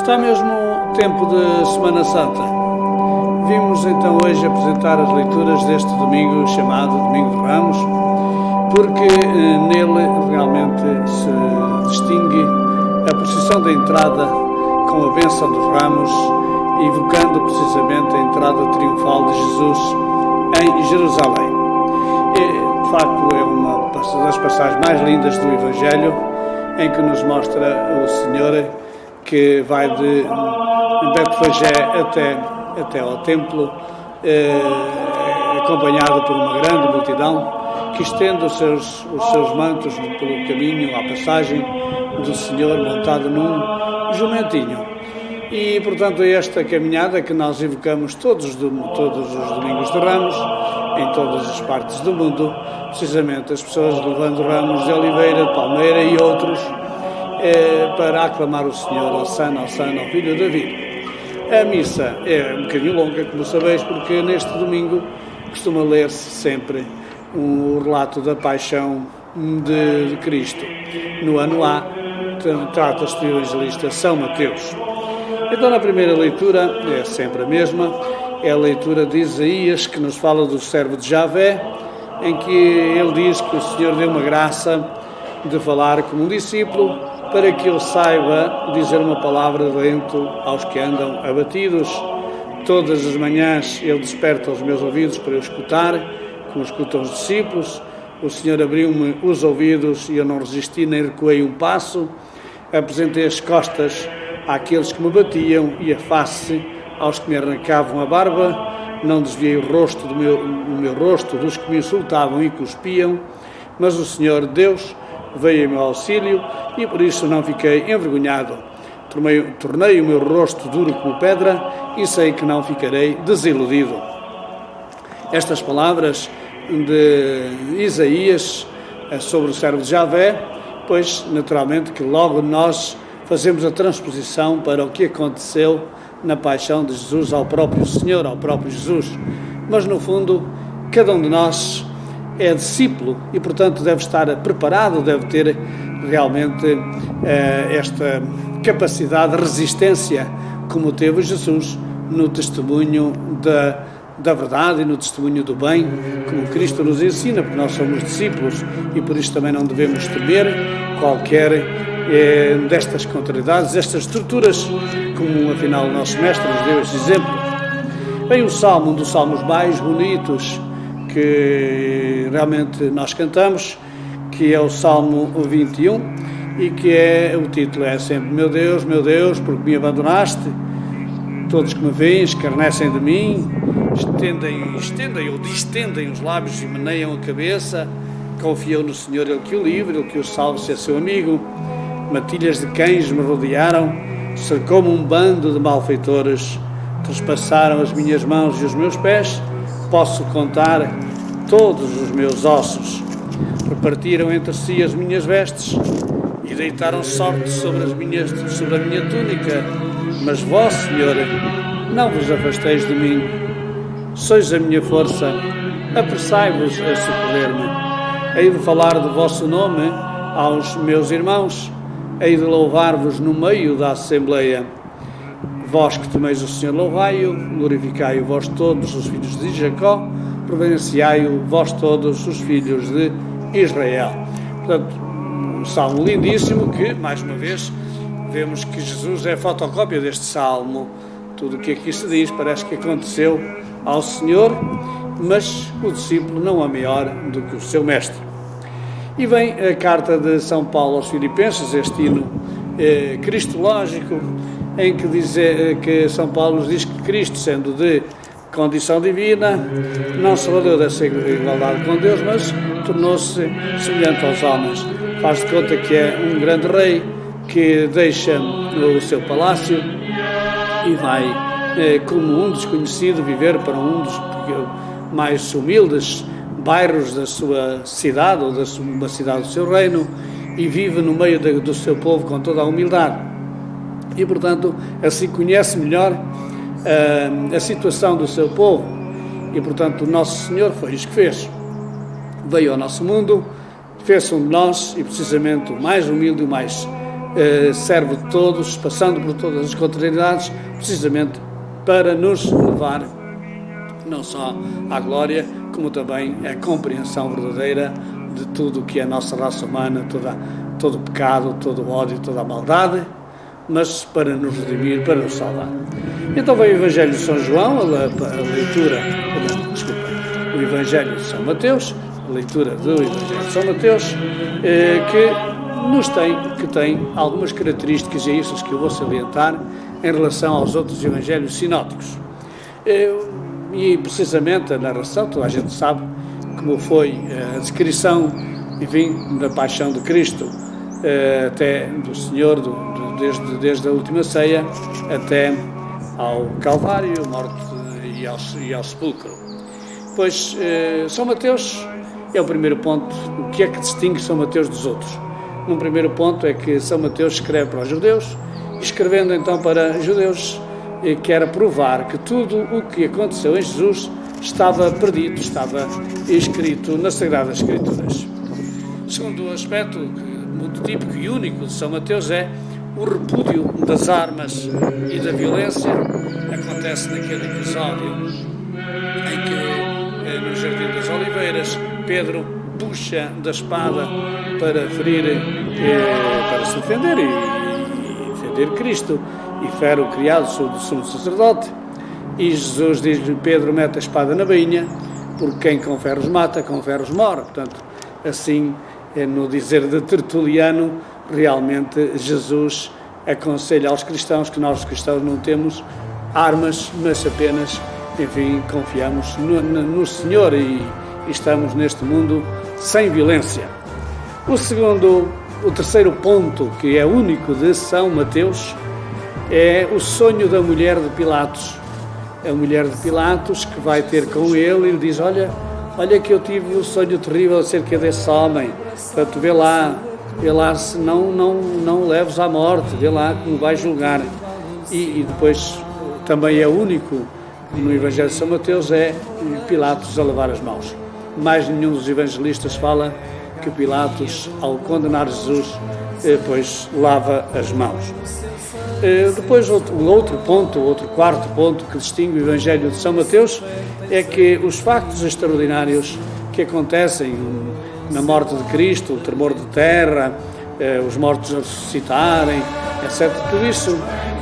Está mesmo tempo de Semana Santa. Vimos então hoje apresentar as leituras deste domingo chamado Domingo de Ramos, porque nele realmente se distingue a procissão da entrada com a bênção dos ramos, evocando precisamente a entrada triunfal de Jesus em Jerusalém. De facto é uma das passagens mais lindas do Evangelho, em que nos mostra o Senhor que vai de Betfagé até ao templo, acompanhado por uma grande multidão que estende os seus mantos pelo caminho, à passagem do Senhor montado num jumentinho. E, portanto, é esta caminhada que nós evocamos todos os domingos de Ramos, em todas as partes do mundo, precisamente as pessoas levando ramos de oliveira, de palmeira e outros, para aclamar o Senhor, Hosana, Hosana, ao Filho de David. A missa é um bocadinho longa, como sabeis, porque neste domingo costuma ler-se sempre o relato da paixão de Cristo. No ano A, trata-se do evangelista São Mateus. Então, na primeira leitura, é sempre a mesma, é a leitura de Isaías, que nos fala do servo de Javé, em que ele diz que o Senhor deu uma graça de falar como um discípulo, para que ele saiba dizer uma palavra de alento aos que andam abatidos. Todas as manhãs ele desperta os meus ouvidos para eu escutar, como escutam os discípulos. O Senhor abriu-me os ouvidos e eu não resisti nem recuei um passo. Apresentei as costas àqueles que me batiam e a face aos que me arrancavam a barba. Não desviei o rosto o meu rosto dos que me insultavam e cuspiam, mas o Senhor Deus veio em meu auxílio e por isso não fiquei envergonhado. Tornei o meu rosto duro como pedra e sei que não ficarei desiludido. Estas palavras de Isaías sobre o servo de Javé, pois naturalmente que logo nós fazemos a transposição para o que aconteceu na paixão de Jesus ao próprio Senhor, ao próprio Jesus. Mas no fundo, cada um de nós é discípulo e, portanto, deve estar preparado, deve ter realmente esta capacidade de resistência, como teve Jesus no testemunho da verdade e no testemunho do bem, como Cristo nos ensina, porque nós somos discípulos e por isso também não devemos temer qualquer destas contrariedades, destas estruturas, como afinal o nosso Mestre nos deu este exemplo. Vem o Salmo, um dos salmos mais bonitos que realmente nós cantamos, que é o Salmo 21, e que o título é sempre: meu Deus, porque me abandonaste? Todos que me veem escarnecem de mim, estendem os lábios e meneiam a cabeça. Confiou no Senhor, Ele que o livre, Ele que o salve, se é seu amigo. Matilhas de cães me rodearam, cercou-me um bando de malfeitores, trespassaram as minhas mãos e os meus pés, posso contar todos os meus ossos. Repartiram entre si as minhas vestes e deitaram sorte sobre a minha túnica. Mas vós, Senhor, não vos afasteis de mim. Sois a minha força, apressai-vos a socorrer-me. Hei de falar do vosso nome aos meus irmãos, hei de louvar-vos no meio da Assembleia. Vós que temeis o Senhor, louvai-o, glorificai-o vós todos os filhos de Jacó, reverenciai-o vós todos os filhos de Israel. Portanto, um salmo lindíssimo que, mais uma vez, vemos que Jesus é a fotocópia deste salmo. Tudo o que aqui se diz parece que aconteceu ao Senhor, mas o discípulo não é maior do que o seu mestre. E vem a carta de São Paulo aos Filipenses, este hino cristológico, em que que São Paulo nos diz que Cristo, sendo de condição divina, não se valeu dessa igualdade com Deus, mas tornou-se semelhante aos homens. Faz de conta que é um grande rei que deixa o seu palácio e vai, como um desconhecido, viver para um dos mais humildes bairros da sua cidade ou da cidade do seu reino, e vive no meio do seu povo com toda a humildade. E, portanto, assim conhece melhor a situação do seu povo. E, portanto, o nosso Senhor foi isso que fez. Veio ao nosso mundo, fez-se um de nós, e precisamente o mais humilde e o mais serve de todos, passando por todas as contrariedades, precisamente para nos levar não só à glória, como também à compreensão verdadeira de tudo o que é a nossa raça humana, todo o pecado, todo o ódio, toda a maldade, mas para nos redimir, para nos salvar. Então vem o Evangelho de São João, o Evangelho de São Mateus, a leitura do Evangelho de São Mateus, que tem algumas características, e é isso que eu vou salientar, em relação aos outros Evangelhos sinóticos. E precisamente a narração, toda a gente sabe como foi a descrição, enfim, da paixão de Cristo, até do Senhor, desde a última ceia até ao Calvário, morte e ao sepulcro. Pois São Mateus é o primeiro ponto. O que é que distingue São Mateus dos outros? Num primeiro ponto é que São Mateus escreve para os judeus, escrevendo então para judeus, quer provar que tudo o que aconteceu em Jesus estava perdido, estava escrito nas Sagradas Escrituras. O segundo aspecto, muito típico e único de São Mateus, é o repúdio das armas e da violência. Acontece naquele episódio em que, no Jardim das Oliveiras, Pedro puxa da espada para ferir, para se defender e defender Cristo, e fere o criado do sumo sacerdote, e Jesus diz-lhe: Pedro, mete a espada na bainha, porque quem com ferros mata, com ferros morre. Portanto, assim, no dizer de Tertuliano, realmente Jesus aconselha aos cristãos que nós, os cristãos, não temos armas, mas apenas, enfim, confiamos no Senhor e estamos neste mundo sem violência. O terceiro ponto, que é único de São Mateus, é o sonho da mulher de Pilatos. A mulher de Pilatos que vai ter com ele e lhe diz: olha que eu tive um sonho terrível acerca desse homem, portanto vê lá se não leves à morte, vê lá como vai julgar. E depois também é único no Evangelho de São Mateus, é Pilatos a lavar as mãos. Mais nenhum dos evangelistas fala que Pilatos, ao condenar Jesus, depois lava as mãos. Depois, outro quarto ponto que distingue o Evangelho de São Mateus é que os factos extraordinários que acontecem na morte de Cristo, o tremor de terra, os mortos a ressuscitarem, etc. Tudo isso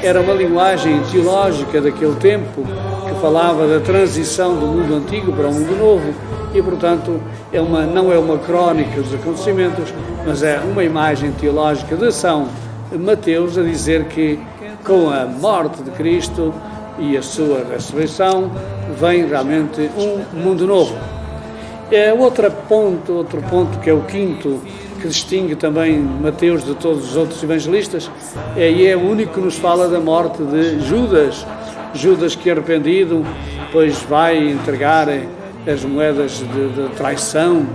era uma linguagem teológica daquele tempo que falava da transição do mundo antigo para o mundo novo e, portanto, não é uma crónica dos acontecimentos, mas é uma imagem teológica de São Mateus a dizer que com a morte de Cristo e a sua ressurreição vem realmente um mundo novo. Outro ponto que é o quinto, que distingue também Mateus de todos os outros evangelistas, e é o único que nos fala da morte de Judas que arrependido, pois vai entregar as moedas de traição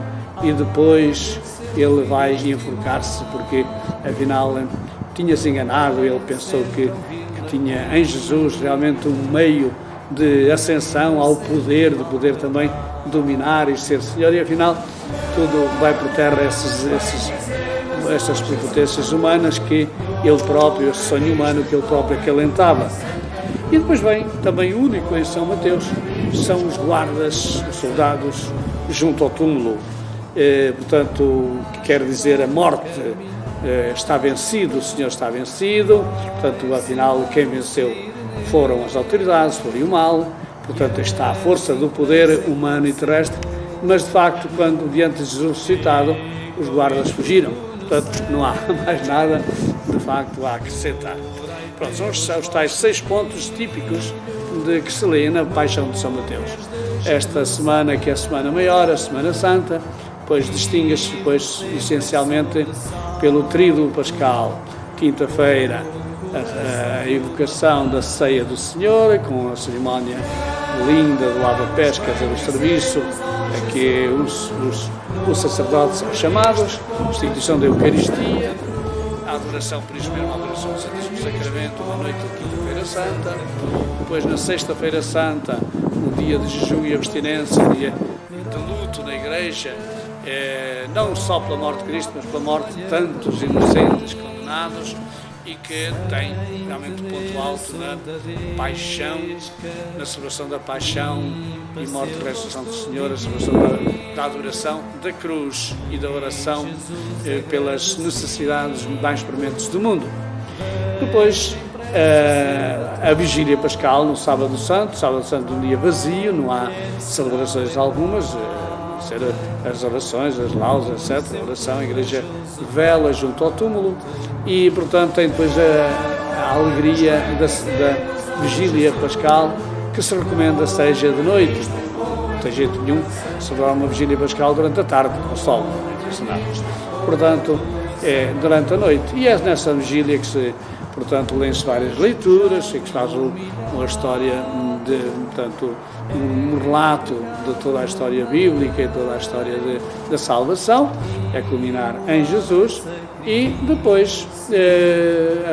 e depois ele vai enforcar-se porque afinal tinha-se enganado. Ele pensou que tinha em Jesus realmente um meio de ascensão ao poder, de poder também dominar e ser Senhor, e afinal tudo vai por terra, estas prepotências humanas que ele próprio, esse sonho humano que ele próprio acalentava. E depois vem também único em São Mateus, são os guardas, os soldados junto ao túmulo. Portanto, que quer dizer a morte está vencido, o Senhor está vencido, portanto, afinal, quem venceu foram as autoridades, foi o mal, portanto, está a força do poder humano e terrestre, mas, de facto, quando diante de Jesus ressuscitado, os guardas fugiram, portanto, não há mais nada, de facto, a acrescentar. Pronto, são os tais 6 pontos típicos de que se lê na Paixão de São Mateus. Esta semana, que é a Semana Maior, a Semana Santa, pois distingue-se, essencialmente pelo tríduo pascal. Quinta-feira, a evocação da ceia do Senhor, com a cerimónia linda do lava-pés, quer dizer, o serviço a que os sacerdotes são chamados, a instituição da Eucaristia, a adoração por isso mesmo, a adoração do Santíssimo Sacramento, na noite de Quinta-feira Santa, depois na Sexta-feira Santa, um dia de jejum e abstinência, um dia de luto na Igreja, não só pela morte de Cristo, mas pela morte de tantos inocentes, encarnados e que tem realmente um ponto alto na paixão, na celebração da paixão e morte e ressurreição do Senhor, a celebração da adoração da cruz e da oração pelas necessidades mais prementes do mundo. Depois, a Vigília Pascal no Sábado Santo um dia vazio, não há celebrações algumas, as orações, as laudas, etc. A oração, a igreja vela junto ao túmulo e, portanto, tem depois a alegria da Vigília Pascal, que se recomenda seja de noite. Não tem jeito nenhum celebrar uma Vigília Pascal durante a tarde, ao sol. Portanto, é durante a noite. E é nessa vigília que se, portanto, lêem-se várias leituras e que se faz uma história, portanto, um relato de toda a história bíblica e toda a história da salvação, a culminar em Jesus, e depois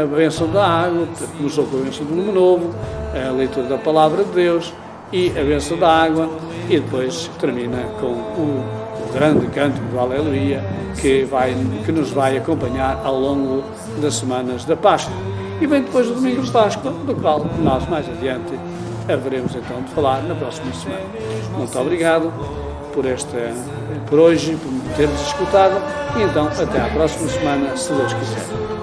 a bênção da água, começou com a bênção do Nome Novo, a leitura da Palavra de Deus e a bênção da água, e depois termina com o grande cântico do Aleluia, que nos vai acompanhar ao longo das semanas da Páscoa. E vem depois o domingo de Páscoa, do qual nós mais adiante haveremos então de falar na próxima semana. Muito obrigado por hoje, por me teres escutado, e então até à próxima semana, se Deus quiser.